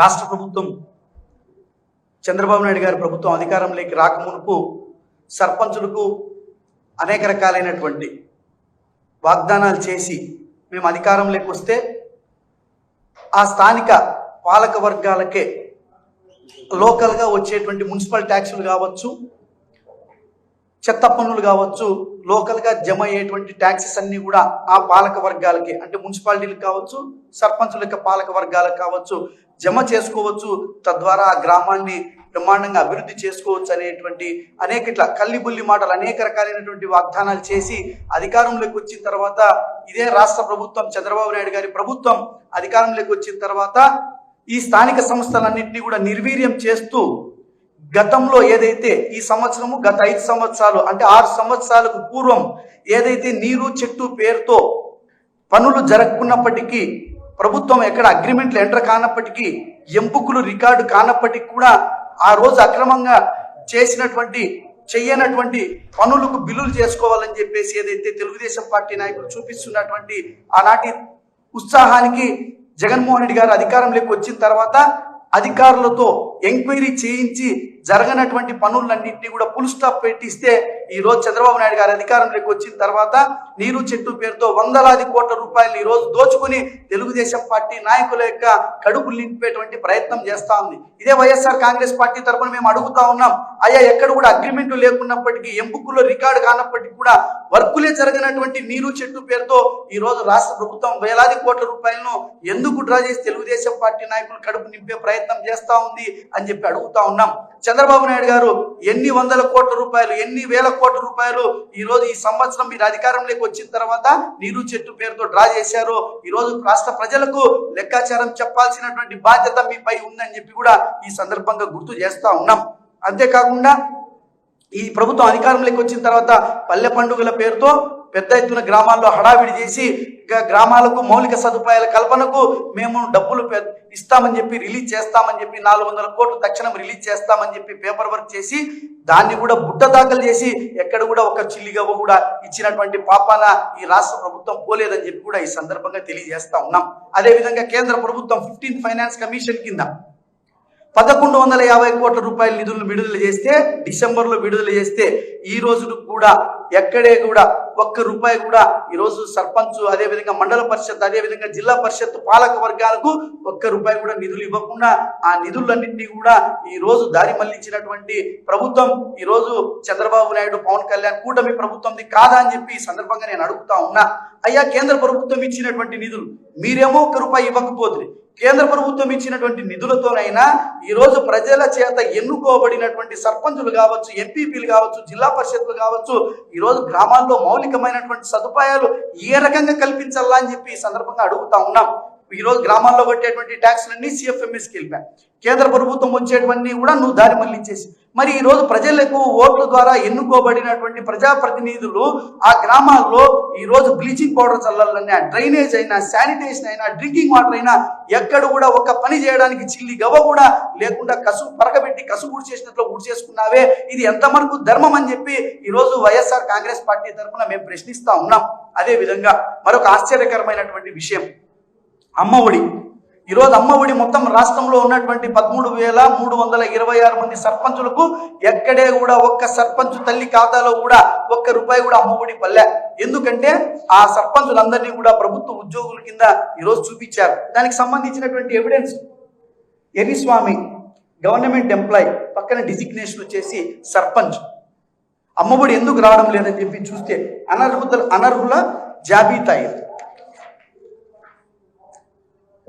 రాష్ట్ర ప్రభుత్వం చంద్రబాబు నాయుడు గారి ప్రభుత్వం అధికారంలోకి రాకమునుపు సర్పంచులకు అనేక రకాలైనటువంటి వాగ్దానాలు చేసి మేము అధికారంలోకి వస్తే ఆ స్థానిక పాలక వర్గాలకే లోకల్గా వచ్చేటువంటి మున్సిపల్ ట్యాక్సులు కావచ్చు, చెత్త పన్నులు కావచ్చు, లోకల్గా జమ అయ్యేటువంటి ట్యాక్సెస్ అన్నీ కూడా ఆ పాలక వర్గాలకి అంటే మున్సిపాలిటీలకు కావచ్చు, సర్పంచుల యొక్క పాలక వర్గాలకు కావచ్చు జమ చేసుకోవచ్చు. తద్వారా ఆ గ్రామాన్ని బ్రహ్మాండంగా అభివృద్ధి చేసుకోవచ్చు అనేటువంటి అనేక ఇట్లా కల్లిబుల్లి మాటలు అనేక రకాలైనటువంటి వాగ్దానాలు చేసి అధికారంలోకి వచ్చిన తర్వాత ఇదే రాష్ట్ర ప్రభుత్వం చంద్రబాబు నాయుడు గారి ప్రభుత్వం అధికారంలోకి వచ్చిన తర్వాత ఈ స్థానిక సంస్థలన్నింటినీ కూడా నిర్వీర్యం చేస్తూ గతంలో ఏదైతే ఈ సంవత్సరము గత 5 సంవత్సరాలు అంటే 6 సంవత్సరాలకు పూర్వం ఏదైతే నీరు చెట్టు పేరుతో పనులు జరగకున్నప్పటికీ ప్రభుత్వం ఎక్కడ అగ్రిమెంట్లు ఎంటర్ కానప్పటికీ ఎంపుకులు రికార్డు కానప్పటికీ కూడా ఆ రోజు అక్రమంగా చెయ్యనటువంటి పనులకు బిల్లులు చేసుకోవాలని చెప్పేసి ఏదైతే తెలుగుదేశం పార్టీ నాయకులు చూపిస్తున్నటువంటి ఆనాటి ఉత్సాహానికి జగన్మోహన్ రెడ్డి గారు అధికారంలోకి వచ్చిన తర్వాత అధికారులతో ఎంక్వైరీ చేయించి జరగనటువంటి పనులన్నింటినీ కూడా ఫుల్ స్టాప్ పెట్టిస్తే ఈరోజు చంద్రబాబు నాయుడు గారు అధికారంలోకి వచ్చిన తర్వాత నీరు చెట్టు పేరుతో వందలాది కోట్ల రూపాయలు ఈరోజు దోచుకుని తెలుగుదేశం పార్టీ నాయకుల యొక్క కడుపులు నింపేటువంటి ప్రయత్నం చేస్తా ఉంది. ఇదే వైఎస్ఆర్ కాంగ్రెస్ పార్టీ తరఫున మేము అడుగుతా ఉన్నాం, అయ్యా ఎక్కడ కూడా అగ్రిమెంట్లు లేకున్నప్పటికీ ఎంపుకుల్లో రికార్డు కానప్పటికీ కూడా వర్కులే జరగనటువంటి నీరు చెట్టు పేరుతో ఈరోజు రాష్ట్ర ప్రభుత్వం వేలాది కోట్ల రూపాయలను ఎందుకు డ్రా చేసి తెలుగుదేశం పార్టీ నాయకులు కడుపు నింపే ప్రయత్నం చేస్తా ఉంది అని చెప్పి అడుగుతా ఉన్నాం. చంద్రబాబు నాయుడు గారు ఎన్ని వందల కోట్ల రూపాయలు ఎన్ని వేల కోట్ల రూపాయలు ఈరోజు ఈ సంవత్సరం మీరు అధికారంలోకి వచ్చిన తర్వాత నీరు చెట్టు పేరుతో డ్రా చేశారు. ఈరోజు రాష్ట్ర ప్రజలకు లెక్కాచారం చెప్పాల్సినటువంటి బాధ్యత మీపై ఉందని చెప్పి కూడా ఈ సందర్భంగా గుర్తు చేస్తా ఉన్నాం. అంతేకాకుండా ఈ ప్రభుత్వం అధికారంలోకి వచ్చిన తర్వాత పల్లె పండుగల పేరుతో పెద్ద ఎత్తున గ్రామాల్లో హడావిడి చేసి గ్రామాలకు మౌలిక సదుపాయాల కల్పనకు మేము డబ్బులు ఇస్తామని చెప్పి రిలీజ్ చేస్తామని చెప్పి 400 కోట్లు తక్షణం రిలీజ్ చేస్తామని చెప్పి పేపర్ వర్క్ చేసి దాన్ని కూడా బుట్ట దాఖలు చేసి ఎక్కడ కూడా ఒక చిల్లిగవ్వ కూడా ఇచ్చినటువంటి పాపాన ఈ రాష్ట్ర ప్రభుత్వం పోలేదని చెప్పి కూడా ఈ సందర్భంగా తెలియజేస్తా ఉన్నాం. అదేవిధంగా కేంద్ర ప్రభుత్వం 15th ఫైనాన్స్ కమిషన్ కింద 1150 కోట్ల రూపాయల నిధులను విడుదల చేస్తే డిసెంబర్లో విడుదల చేస్తే ఈ రోజు కూడా ఎక్కడే కూడా ఒక్క రూపాయి కూడా ఈరోజు సర్పంచ్ అదేవిధంగా మండల పరిషత్ అదేవిధంగా జిల్లా పరిషత్ పాలక వర్గాలకు ఒక్క రూపాయి కూడా నిధులు ఇవ్వకుండా ఆ నిధులన్నింటినీ కూడా ఈ రోజు దారి మళ్లించినటువంటి ప్రభుత్వం ఈరోజు చంద్రబాబు నాయుడు పవన్ కళ్యాణ్ కూటమి ప్రభుత్వంది కాదా అని చెప్పి ఈ సందర్భంగా నేను అడుగుతా ఉన్నా. అయ్యా కేంద్ర ప్రభుత్వం ఇచ్చినటువంటి నిధులు మీరేమో ఒక్క రూపాయి ఇవ్వకపోతే కేంద్ర ప్రభుత్వం ఇచ్చినటువంటి నిధులతోనైనా ఈరోజు ప్రజల చేత ఎన్నుకోబడినటువంటి సర్పంచులు కావచ్చు, ఎంపీపీలు కావచ్చు, జిల్లా పరిషత్లు కావచ్చు ఈరోజు గ్రామాల్లో మౌలికమైనటువంటి సదుపాయాలు ఏ రకంగా కల్పించాలా అని చెప్పి ఈ సందర్భంగా అడుగుతా ఉన్నాం. ఈరోజు గ్రామాల్లో కట్టేటువంటి ట్యాక్స్లన్నీ సిఎఫ్ఎంఎస్కి వెళ్ళిపోయాయి. కేంద్ర ప్రభుత్వం వచ్చేటువంటి కూడా నువ్వు దారి మళ్లించేసి మరి ఈరోజు ప్రజలకు ఓట్ల ద్వారా ఎన్నుకోబడినటువంటి ప్రజాప్రతినిధులు ఆ గ్రామాల్లో ఈరోజు బ్లీచింగ్ పౌడర్ చల్లాలన్నా, డ్రైనేజ్ అయినా, శానిటేషన్ అయినా, డ్రింకింగ్ వాటర్ అయినా ఎక్కడ కూడా ఒక పని చేయడానికి చిల్లి గవ్వ కూడా లేకుండా పరగబెట్టి కసుగుడు చేసినట్లు గుడి చేసుకున్నావే, ఇది ఎంతవరకు ధర్మం అని చెప్పి ఈరోజు వైఎస్ఆర్ కాంగ్రెస్ పార్టీ తరఫున మేము ప్రశ్నిస్తా ఉన్నాం. అదేవిధంగా మరొక ఆశ్చర్యకరమైనటువంటి విషయం అమ్మఒడి. ఈరోజు అమ్మఒడి మొత్తం రాష్ట్రంలో ఉన్నటువంటి 13,326 మంది సర్పంచులకు ఎక్కడే కూడా ఒక్క సర్పంచ్ తల్లి ఖాతాలో కూడా ఒక్క రూపాయి కూడా అమ్మఒడి పల్లె. ఎందుకంటే ఆ సర్పంచులందరినీ కూడా ప్రభుత్వ ఉద్యోగుల కింద ఈరోజు చూపించారు. దానికి సంబంధించినటువంటి ఎవిడెన్స్ ఎర్రిస్వామి గవర్నమెంట్ ఎంప్లాయ్ పక్కన డిజిగ్నేషన్ వచ్చేసి సర్పంచ్. అమ్మఒడి ఎందుకు రావడం లేదని చెప్పి చూస్తే అనర్హుల జాబితా.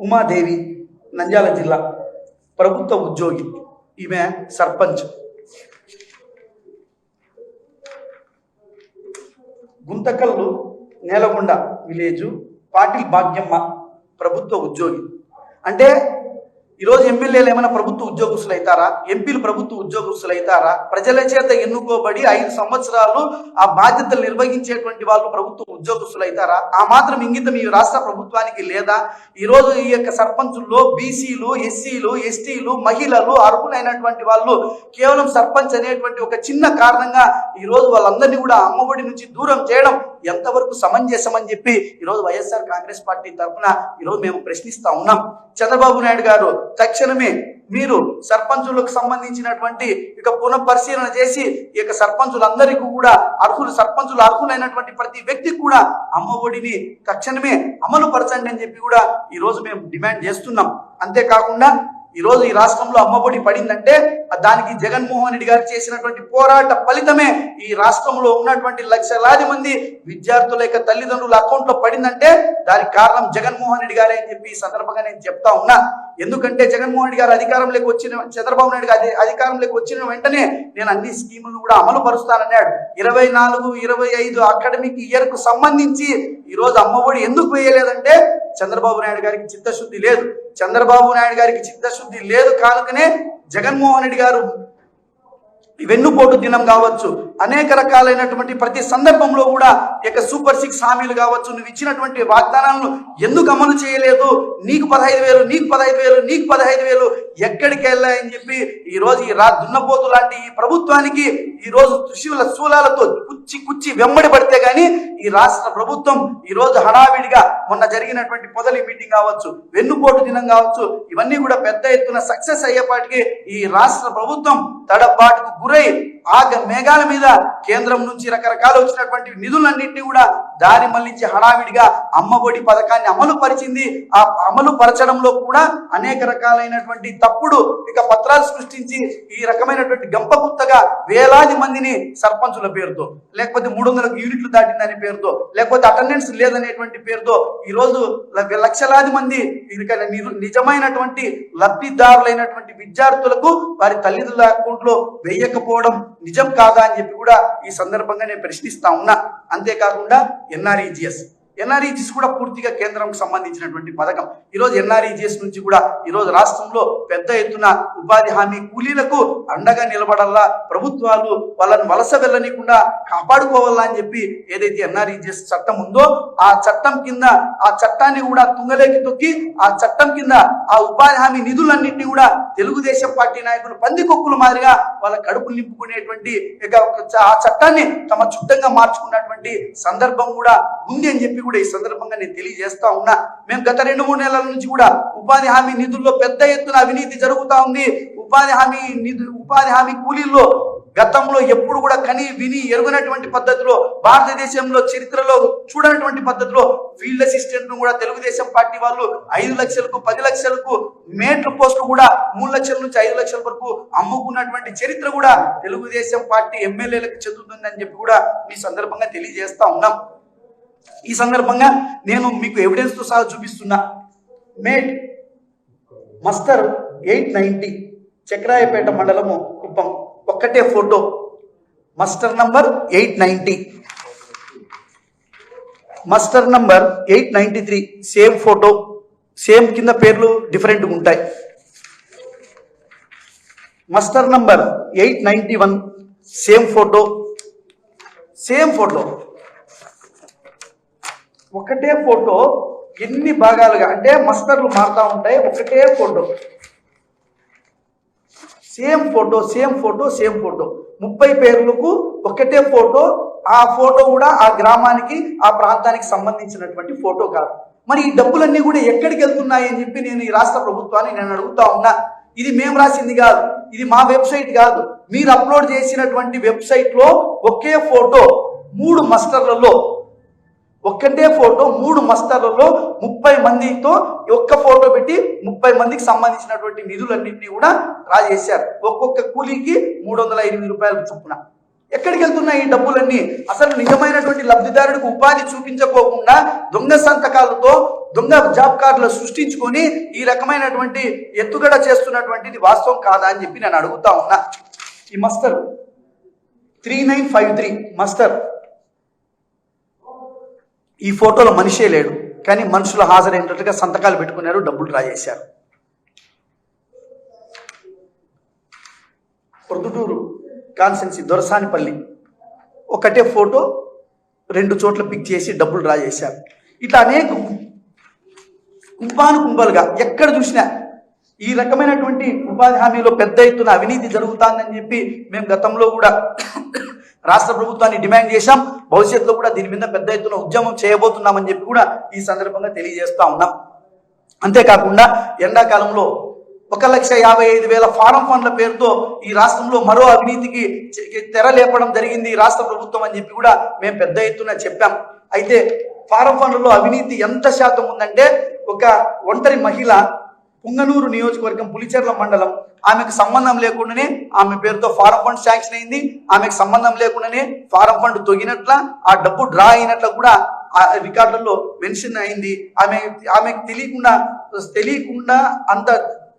ఉమాదేవి నంద్యాల జిల్లా ప్రభుత్వ ఉద్యోగి, ఈమె సర్పంచ్. గుంతకల్లు నేలగొండ విలేజు పాటిల్ భాగ్యమ్మ ప్రభుత్వ ఉద్యోగి. అంటే ఈరోజు ఎమ్మెల్యేలు ఏమైనా ప్రభుత్వ ఉద్యోగస్తులు అవుతారా? ఎంపీలు ప్రభుత్వ ఉద్యోగస్తులు అవుతారా? ప్రజల చేత ఎన్నుకోబడి 5 సంవత్సరాలు ఆ బాధ్యతలు నిర్వహించేటువంటి వాళ్ళు ప్రభుత్వ ఉద్యోగస్తులు అవుతారా? ఆ మాత్రం ఇంగితం ఈ రాష్ట్ర ప్రభుత్వానికి లేదా? ఈరోజు ఈ యొక్క సర్పంచుల్లో బీసీలు, ఎస్సీలు, ఎస్టీలు, మహిళలు, అర్హులైనటువంటి వాళ్ళు కేవలం సర్పంచ్ అనేటువంటి ఒక చిన్న కారణంగా ఈరోజు వాళ్ళందరినీ కూడా అమ్మఒడి నుంచి దూరం చేయడం ఎంతవరకు సమంజసం అని చెప్పి ఈరోజు వైఎస్ఆర్ కాంగ్రెస్ పార్టీ తరఫున ఈరోజు మేము ప్రశ్నిస్తా ఉన్నాం. చంద్రబాబు నాయుడు గారు తక్షణమే మీరు సర్పంచులకు సంబంధించినటువంటి ఇక పునఃపరిశీలన చేసి ఇక సర్పంచులందరికీ కూడా సర్పంచులు అర్హులైనటువంటి ప్రతి వ్యక్తికి కూడా అమ్మ ఒడిని తక్షణమే అమలు పరచండి అని చెప్పి కూడా ఈరోజు మేము డిమాండ్ చేస్తున్నాం. అంతేకాకుండా ఈరోజు ఈ రాష్ట్రంలో అమ్మఒడి పడిందంటే దానికి జగన్మోహన్ రెడ్డి గారు చేసినటువంటి పోరాట ఫలితమే ఈ రాష్ట్రంలో ఉన్నటువంటి లక్షలాది మంది విద్యార్థుల యొక్క తల్లిదండ్రుల అకౌంట్లో పడిందంటే దానికి కారణం జగన్మోహన్ రెడ్డి గారే అని చెప్పి ఈ సందర్భంగా నేను చెప్తా ఉన్నా. ఎందుకంటే జగన్మోహన్ రెడ్డి గారు అధికారంలోకి వచ్చిన చంద్రబాబు నాయుడు గారు అధికారంలోకి వచ్చిన వెంటనే నేను అన్ని స్కీములను కూడా అమలు పరుస్తానన్నాడు. 24-25 అకాడమిక్ ఇయర్ కు సంబంధించి ఈరోజు అమ్మఒడి ఎందుకు వేయలేదంటే చంద్రబాబు నాయుడు గారికి చిత్తశుద్ధి లేదు. చంద్రబాబు నాయుడు గారికి చిత్తశుద్ధి లేదు కానుకనే జగన్మోహన్ రెడ్డి గారు వెన్నుపోటు దినం కావచ్చు, అనేక రకాలైనటువంటి ప్రతి సందర్భంలో కూడా ఇక సూపర్ 6 హామీలు కావచ్చు, నువ్వు ఇచ్చినటువంటి వాగ్దానాలను ఎందుకు అమలు చేయలేదు, నీకు 15,000 నీకు 15,000 నీకు 15,000 ఎక్కడికి వెళ్ళాయని చెప్పి ఈ రోజు ఈ దున్నపోతు లాంటి ఈ ప్రభుత్వానికి ఈ రోజు త్రిశూల శూలాలతో కుచ్చి వెంబడి పడితే గానీ ఈ రాష్ట్ర ప్రభుత్వం ఈ రోజు హడావిడిగా మొన్న జరిగినటువంటి పొదలి మీటింగ్ కావచ్చు, వెన్నుపోటు దినం కావచ్చు, ఇవన్నీ కూడా పెద్ద ఎత్తున సక్సెస్ అయ్యేపాటికి ఈ రాష్ట్ర ప్రభుత్వం తడబాటుకు గురై మేఘాల మీద కేంద్రం నుంచి రకరకాల వచ్చినటువంటి నిధులన్నింటినీ కూడా దారి మళ్లించి హడావిడిగా అమ్మఒడి పథకాన్ని అమలు పరిచింది. ఆ అమలు పరచడంలో కూడా అనేక రకాలైనటువంటి తప్పుడు ఇక పత్రాలు సృష్టించి ఈ రకమైనటువంటి గంపగుత్తగా వేలాది మందిని సర్పంచుల పేరుతో, లేకపోతే 300 యూనిట్లు దాటిందనే పేరుతో, లేకపోతే అటెండెన్స్ లేదనేటువంటి పేరుతో ఈ రోజు లక్షలాది మంది నిజమైనటువంటి లబ్ధిదారులైనటువంటి విద్యార్థులకు వారి తల్లిదండ్రుల అకౌంట్లో వేయకపోవడం నిజం కాదా అని చెప్పి కూడా ఈ సందర్భంగా నేను ప్రశ్నిస్తా ఉన్నా. అంతేకాకుండా ఎన్ఆర్ఈజీఎస్ కూడా పూర్తిగా కేంద్రంకు సంబంధించినటువంటి పథకం. ఈరోజు ఎన్ఆర్ఈజీఎస్ నుంచి కూడా ఈరోజు రాష్ట్రంలో పెద్ద ఎత్తున ఉపాధి హామీ కూలీలకు అండగా నిలబడాలా, ప్రభుత్వాలు వాళ్ళని వలస వెళ్ళనీయకుండా కాపాడుకోవాలా అని చెప్పి ఏదైతే ఎన్ఆర్ఈజీఎస్ చట్టం ఉందో ఆ చట్టం కింద ఆ చట్టాన్ని కూడా తుంగలేకి తొక్కి ఆ చట్టం కింద ఆ ఉపాధి హామీ నిధులన్నింటినీ కూడా తెలుగుదేశం పార్టీ నాయకులు పందికొక్కుల మాదిరిగా వాళ్ళ కడుపులు నింపుకునేటువంటి ఆ చట్టాన్ని తమ చుట్టంగా మార్చుకున్నటువంటి సందర్భం కూడా ఉంది అని చెప్పి కూడా ఈ సందర్భంగా నేను తెలియజేస్తా ఉన్నా. మేము గత 2-3 నెలల నుంచి కూడా ఉపాధి హామీ నిధుల్లో పెద్ద ఎత్తున అవినీతి జరుగుతా ఉంది. ఉపాధి హామీ కూలీల్లో గతంలో ఎప్పుడు కూడా కని విని ఎరుగనటువంటి పద్ధతిలో, భారతదేశంలో చరిత్రలో చూడనటువంటి పద్ధతిలో ఫీల్డ్ అసిస్టెంట్ ను కూడా తెలుగుదేశం పార్టీ వాళ్ళు 5 లక్షలకు 10 లక్షలకు మేట్ల పోస్టులు కూడా 3 లక్షల నుంచి 5 లక్షల వరకు అమ్ముకున్నటువంటి చరిత్ర కూడా తెలుగుదేశం పార్టీ ఎమ్మెల్యేలకు చెందుతుందని చెప్పి కూడా ఈ సందర్భంగా తెలియజేస్తా ఉన్నాం. ఈ సందర్భంగా నేను మీకు ఎవిడెన్స్ తో సహా చూపిస్తున్నా. మేట్ మస్టర్ 890 చక్రాయపేట మండలము కుప్పం, ఒక్కటే photo, muster number 890, muster number 893 same photo, same కింద పేర్లు డిఫరెంట్గా ఉంటాయి. మస్టర్ నంబర్ 891 సేమ్ ఫోటో, ఒకటే ఫోటో ఎన్ని భాగాలుగా అంటే మస్టర్లు మారుతూ ఉంటాయి. ఒకటే ఫోటో, సేమ్ ఫోటో 30 పేర్లకు ఒకటే ఫోటో. ఆ ఫోటో కూడా ఆ గ్రామానికి ఆ ప్రాంతానికి సంబంధించినటువంటి ఫోటో కాదు. మరి ఈ డబ్బులన్నీ కూడా ఎక్కడికి వెళ్తున్నాయి అని చెప్పి నేను ఈ రాష్ట్ర ప్రభుత్వాన్ని నేను అడుగుతా ఉన్నా. ఇది మేము రాసింది కాదు, ఇది మా వెబ్సైట్ కాదు. మీరు అప్లోడ్ చేసినటువంటి వెబ్సైట్లో ఒకే ఫోటో 3 మస్టర్లలో, ఒక్కటే ఫోటో 3 మస్టర్లలో 30 మందితో ఒక్క ఫోటో పెట్టి 30 మందికి సంబంధించినటువంటి నిధులన్నింటినీ కూడా డ్రా చేశారు. ఒక్కొక్క కూలీకి 308 రూపాయలు చొప్పున. ఎక్కడికి వెళ్తున్నాయి ఈ డబ్బులన్నీ? అసలు నిజమైనటువంటి లబ్ధిదారుడికి ఉపాధి చూపించకోకుండా దొంగ సంతకాలతో దొంగ జాబ్ కార్డులు సృష్టించుకొని ఈ రకమైనటువంటి ఎత్తుగడ చేస్తున్నటువంటిది వాస్తవం కాదా అని చెప్పి నేను అడుగుతా ఉన్నా. ఈ మస్టర్ 3953 మస్టర్, ఈ ఫోటోలో మనిషే లేడు కానీ మనుషులు హాజరైనట్టుగా సంతకాలు పెట్టుకున్నారు, డబ్బులు డ్రా చేశారు. పొద్దుటూరు కాన్సెన్సీ దొరసానిపల్లి, ఒకటే ఫోటో 2 చోట్ల పిక్ చేసి డబ్బులు డ్రా చేశారు. ఇట్లా అనేక కుంభాలుగా ఎక్కడ చూసినా ఈ రకమైనటువంటి ఉపాధి హామీలో పెద్ద ఎత్తున అవినీతి జరుగుతుందని చెప్పి మేము గతంలో కూడా రాష్ట్ర ప్రభుత్వాన్ని డిమాండ్ చేశాం. భవిష్యత్తులో కూడా దీని మీద పెద్ద ఎత్తున ఉద్యమం చేయబోతున్నామని చెప్పి కూడా ఈ సందర్భంగా తెలియజేస్తా ఉన్నాం. అంతేకాకుండా ఎండాకాలంలో 1,55,000 ఫారం ఫండ్ల పేరుతో ఈ రాష్ట్రంలో మరో అవినీతికి తెర లేపడం జరిగింది ఈ రాష్ట్ర ప్రభుత్వం అని చెప్పి కూడా మేము పెద్ద ఎత్తున చెప్పాం. అయితే ఫారం ఫండ్లలో అవినీతి ఎంత శాతం ఉందంటే, ఒక ఒంటరి మహిళ పుంగనూరు నియోజకవర్గం పులిచెర్ల మండలం, ఆమెకు సంబంధం లేకుండానే ఆమె పేరుతో ఫారం ఫండ్ శాంక్షన్ అయింది. ఆమెకు సంబంధం లేకుండానే ఫారం ఫండ్ తొగినట్ల, ఆ డబ్బు డ్రా అయినట్లు కూడా ఆ రికార్డులలో మెన్షన్ అయింది. ఆమెకు తెలియకుండా అంత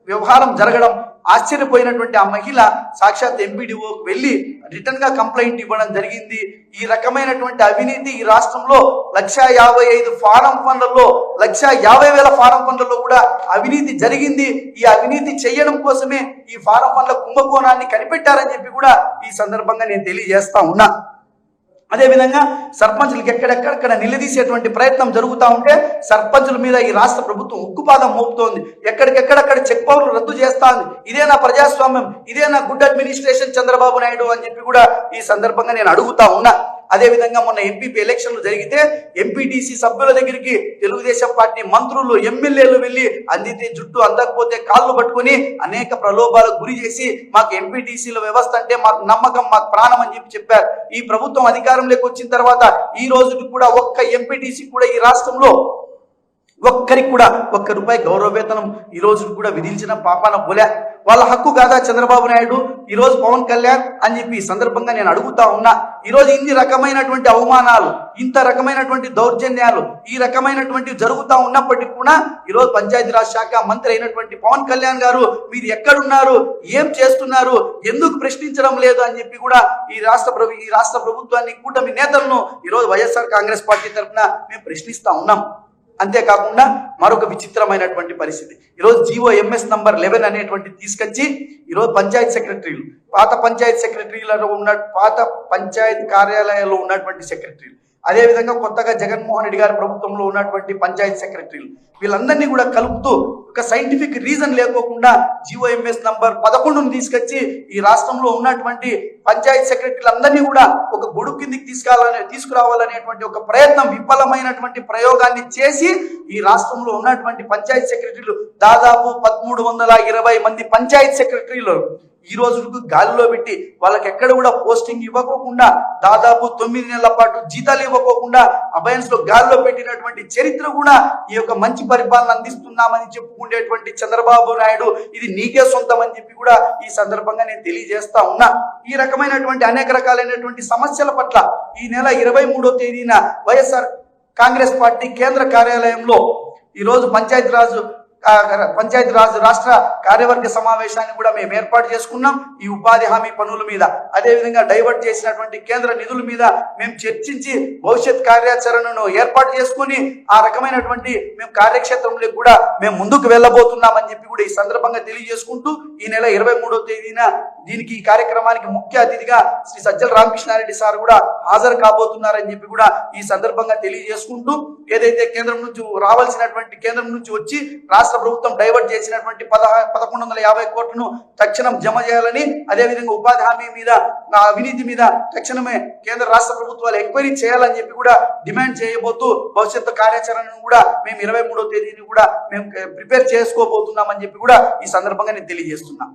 వ్యవహారం జరగడం ఆశ్చర్యపోయినటువంటి ఆ మహిళ సాక్షాత్ ఎంపీడీఓకి వెళ్ళి రిటర్న్ గా కంప్లైంట్ ఇవ్వడం జరిగింది. ఈ రకమైనటువంటి అవినీతి ఈ రాష్ట్రంలో 1,55,000 ఫారం ఫండ్లలో 1,50,000 ఫారం ఫండ్లలో కూడా అవినీతి జరిగింది. ఈ అవినీతి చేయడం కోసమే ఈ ఫారం ఫండ్ల కుంభకోణాన్ని కనిపెట్టారని చెప్పి కూడా ఈ సందర్భంగా నేను తెలియజేస్తా ఉన్నా. అదేవిధంగా సర్పంచులకు ఎక్కడెక్కడ నిలదీసేటువంటి ప్రయత్నం జరుగుతూ ఉంటే సర్పంచుల మీద ఈ రాష్ట్ర ప్రభుత్వం ఉక్కుపాదం మోపుతోంది. ఎక్కడికెక్కడక్కడ చెక్ పవర్లు రద్దు చేస్తా ఉంది. ఇదేనా ప్రజాస్వామ్యం? ఇదేనా గుడ్ అడ్మినిస్ట్రేషన్ చంద్రబాబు నాయుడు అని చెప్పి కూడా ఈ సందర్భంగా నేను అడుగుతా ఉన్నా. అదేవిధంగా మొన్న ఎంపీపీ ఎలక్షన్లు జరిగితే ఎంపీటీసీ సభ్యుల దగ్గరికి తెలుగుదేశం పార్టీ మంత్రులు, ఎమ్మెల్యేలు వెళ్ళి అందితే జుట్టు, అందకపోతే కాళ్ళు పట్టుకుని అనేక ప్రలోభాలకు గురి చేసి మాకు ఎంపీటీసీల వ్యవస్థ అంటే మాకు నమ్మకం, మాకు ప్రాణం అని చెప్పారు. ఈ ప్రభుత్వం అధికారంలోకి వచ్చిన తర్వాత ఈ రోజుకి కూడా ఒక్క ఎంపీటీసీ కూడా ఈ రాష్ట్రంలో ఒక్కరికి కూడా ₹1 గౌరవ వేతనం ఈ రోజు కూడా విధించిన పాపాన పోలే. వాళ్ళ హక్కు కాదా చంద్రబాబు నాయుడు? ఈ రోజు పవన్ కళ్యాణ్ అని చెప్పి ఈ సందర్భంగా నేను అడుగుతా ఉన్నా. ఈ రోజు ఇన్ని రకమైనటువంటి అవమానాలు, ఇంత రకమైనటువంటి దౌర్జన్యాలు, ఈ రకమైనటువంటి జరుగుతూ ఉన్నప్పటికీ కూడా ఈ రోజు పంచాయతీరాజ్ శాఖ మంత్రి అయినటువంటి పవన్ కళ్యాణ్ గారు మీరు ఎక్కడున్నారు, ఏం చేస్తున్నారు, ఎందుకు ప్రశ్నించడం లేదు అని చెప్పి కూడా ఈ రాష్ట్ర ప్రభుత్వాన్ని, కూటమి నేతలను ఈ రోజు వైఎస్ఆర్ కాంగ్రెస్ పార్టీ తరఫున మేము ప్రశ్నిస్తా ఉన్నాం. అంతేకాకుండా మరొక విచిత్రమైనటువంటి పరిస్థితి, ఈరోజు GOMS నంబర్ 11 అనేటువంటి తీసుకొచ్చి ఈరోజు పంచాయత్ సెక్రటరీలు, పాత పంచాయత్ కార్యాలయాల్లో ఉన్నటువంటి సెక్రటరీలు, అదేవిధంగా కొత్తగా జగన్మోహన్ రెడ్డి గారి ప్రభుత్వంలో ఉన్నటువంటి పంచాయత్ సెక్రటరీలు, వీళ్ళందరినీ కూడా కలుపుతూ ఒక సైంటిఫిక్ రీజన్ లేకోకుండా GOMS నంబర్ 11ను తీసుకొచ్చి ఈ రాష్ట్రంలో ఉన్నటువంటి పంచాయత్ సెక్రటరీలందరినీ కూడా ఒక గొడుగు కిందికి తీసుకురావాలనేటువంటి ఒక ప్రయత్నం, విఫలమైనటువంటి ప్రయోగాన్ని చేసి ఈ రాష్ట్రంలో ఉన్నటువంటి పంచాయత్ సెక్రటరీలు దాదాపు 1320 మంది పంచాయత్ సెక్రటరీలు ఈ రోజుకు గాలిలో పెట్టి వాళ్ళకి ఎక్కడ కూడా పోస్టింగ్ ఇవ్వకోకుండా, దాదాపు 9 నెలల పాటు జీతాలు ఇవ్వకోకుండా అబయన్స్ లో గాలిలో పెట్టినటువంటి చరిత్ర కూడా ఈ యొక్క మంచి పరిపాలన అందిస్తున్నామని చెప్పుకునేటువంటి చంద్రబాబు నాయుడు ఇది నీకే సొంతం అని చెప్పి కూడా ఈ సందర్భంగా నేను తెలియజేస్తా ఉన్నా. ఈ రకమైనటువంటి అనేక రకాలైనటువంటి సమస్యల పట్ల ఈ నెల 23వ తేదీన వైఎస్ఆర్ కాంగ్రెస్ పార్టీ కేంద్ర కార్యాలయంలో ఈరోజు పంచాయతీరాజ్ రాష్ట్ర కార్యవర్గ సమావేశాన్ని కూడా మేము ఏర్పాటు చేసుకున్నాం. ఈ ఉపాధి హామీ పనుల మీద, అదేవిధంగా డైవర్ట్ చేసినటువంటి కేంద్ర నిధుల మీద మేము చర్చించి భవిష్యత్ కార్యాచరణను ఏర్పాటు చేసుకుని ఆ రకమైనటువంటి మేము కార్యక్షేత్రంలో కూడా మేము ముందుకు వెళ్ళబోతున్నామని చెప్పి కూడా ఈ సందర్భంగా తెలియజేసుకుంటూ ఈ నెల 23వ తేదీన ఈ కార్యక్రమానికి ముఖ్య అతిథిగా శ్రీ సజ్జల రామకృష్ణారెడ్డి సార్ కూడా హాజరు కాబోతున్నారని చెప్పి కూడా ఈ సందర్భంగా తెలియజేసుకుంటూ, ఏదైతే కేంద్రం నుంచి వచ్చి రాష్ట్ర ప్రభుత్వం డైవర్ట్ చేసినటువంటి 1150 కోట్లను తక్షణం జమ చేయాలని, అదేవిధంగా ఉపాధి హామీ మీద, అవినీతి మీద తక్షణమే కేంద్ర రాష్ట్ర ప్రభుత్వాలు ఎంక్వైరీ చేయాలని చెప్పి కూడా డిమాండ్ చేయబోతూ భవిష్యత్తు కార్యాచరణను కూడా మేము 23వ తేదీని కూడా మేము ప్రిపేర్ చేసుకోబోతున్నామని చెప్పి కూడా ఈ సందర్భంగా నేను తెలియజేస్తున్నా.